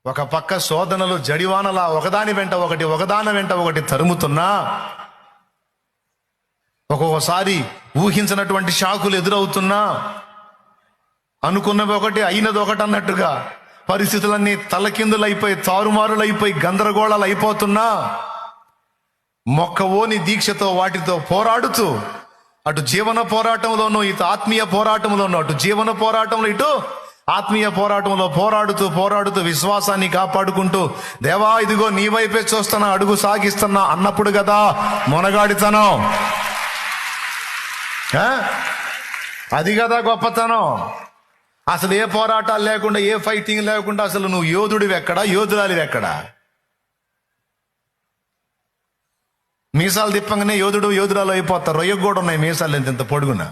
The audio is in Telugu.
ఒక పక్క శోధనలు జడివానలా ఒకదాని వెంట ఒకటి తరుముతున్నా, ఒక్కొక్కసారి ఊహించినటువంటి షాకులు ఎదురవుతున్నా, అనుకున్నవి ఒకటి అయినది ఒకటి అన్నట్టుగా పరిస్థితులన్నీ తలకిందులైపోయి తారుమారులైపోయి గందరగోళాలు అయిపోతున్నా, మొక్కవోని దీక్షతో వాటితో పోరాడుతూ అటు జీవన పోరాటంలోనూ ఇటు ఆత్మీయ పోరాటంలోనూ, అటు జీవన పోరాటంలో ఇటు ఆత్మీయ పోరాటంలో పోరాడుతూ విశ్వాసాన్ని కాపాడుకుంటూ, దేవా ఇదిగో నీ వైపే చూస్తున్నా, అడుగు సాగిస్తున్నా అన్నప్పుడు కదా మొనగాడితనం. అది కదా గొప్పతనం. అసలు ఏ పోరాటాలు లేకుండా, ఏ ఫైటింగ్ లేకుండా అసలు నువ్వు యోధుడివి ఎక్కడా, యోధురాలివి ఎక్కడా? మీసాలు తిప్పంగానే యోధురాలు అయిపోతారు. రొయ్యకు కూడా ఉన్నాయి మీసాలు ఇంత పొడుగున.